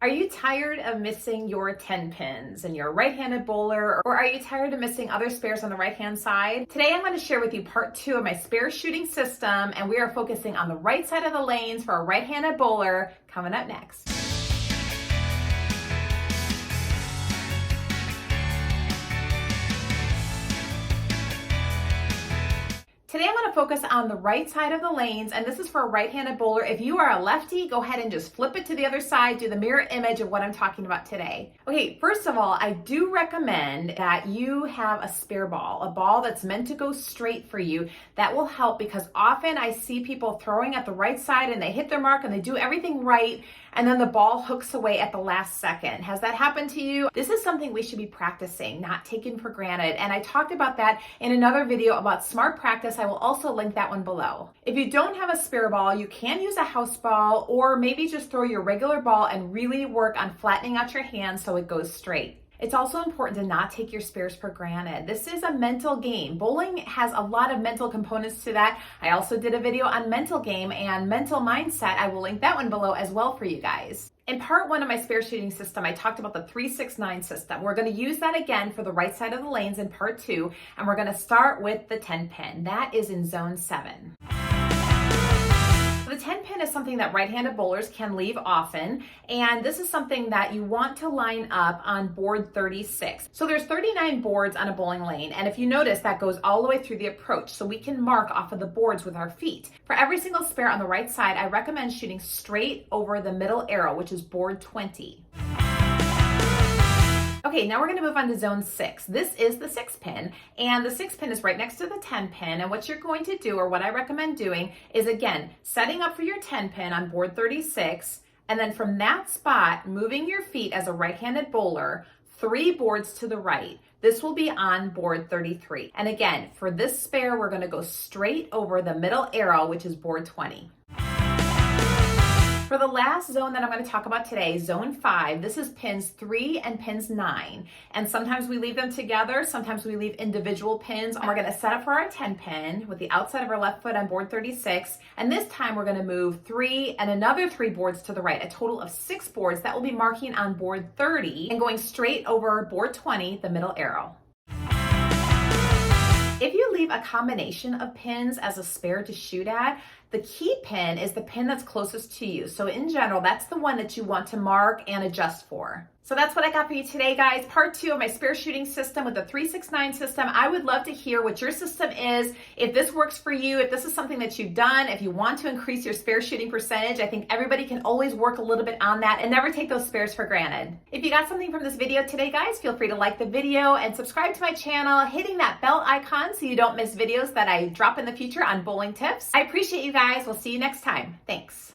Are you tired of missing your 10 pins and you're a right-handed bowler, or are you tired of missing other spares on the right-hand side? Today I'm going to share with you part 2 of my spare shooting system, and we are focusing on the right side of the lanes for a right-handed bowler coming up next. Today I'm going to focus on the right side of the lanes, and this is for a right-handed bowler. If you are a lefty, go ahead and just flip it to the other side, do the mirror image of what I'm talking about today. Okay, first of all, I do recommend that you have a spare ball, a ball that's meant to go straight for you. That will help because often I see people throwing at the right side and they hit their mark and they do everything right, and then the ball hooks away at the last second. Has that happened to you? This is something we should be practicing, not taken for granted. And I talked about that in another video about smart practice. I will also link that one below. If you don't have a spare ball, you can use a house ball, or maybe just throw your regular ball and really work on flattening out your hand so it goes straight. It's also important to not take your spares for granted. This is a mental game. Bowling has a lot of mental components to that. I also did a video on mental game and mental mindset. I will link that one below as well for you guys. In part 1 of my spare shooting system, I talked about the 3-6-9 system. We're going to use that again for the right side of the lanes in part 2, and we're going to start with the 10 pin. That is in zone 7. The 10 pin is something that right-handed bowlers can leave often, and this is something that you want to line up on board 36. So there's 39 boards on a bowling lane, and if you notice, that goes all the way through the approach, so we can mark off of the boards with our feet. For every single spare on the right side, I recommend shooting straight over the middle arrow, which is board 20. Okay, now we're going to move on to zone 6. This is the 6 pin, and the 6 pin is right next to the 10 pin, and what you're going to do, or what I recommend doing, is again, setting up for your 10 pin on board 36, and then from that spot, moving your feet as a right-handed bowler 3 boards to the right. This will be on board 33. And again, for this spare, we're going to go straight over the middle arrow, which is board 20. For the last zone that I'm going to talk about today, zone 5, this is pins 3 and pins 9. And sometimes we leave them together, sometimes we leave individual pins. And we're going to set up for our 10 pin with the outside of our left foot on board 36. And this time we're going to move 3 and another 3 boards to the right, a total of 6 boards that will be marking on board 30 and going straight over board 20, the middle arrow. If you leave a combination of pins as a spare to shoot at, the key pin is the pin that's closest to you. So in general, that's the one that you want to mark and adjust for. So that's what I got for you today, guys. Part 2 of my spare shooting system with the 3-6-9 system. I would love to hear what your system is, if this works for you, if this is something that you've done, if you want to increase your spare shooting percentage. I think everybody can always work a little bit on that and never take those spares for granted. If you got something from this video today, guys, feel free to like the video and subscribe to my channel, hitting that bell icon so you don't miss videos that I drop in the future on bowling tips. I appreciate you guys. We'll see you next time. Thanks.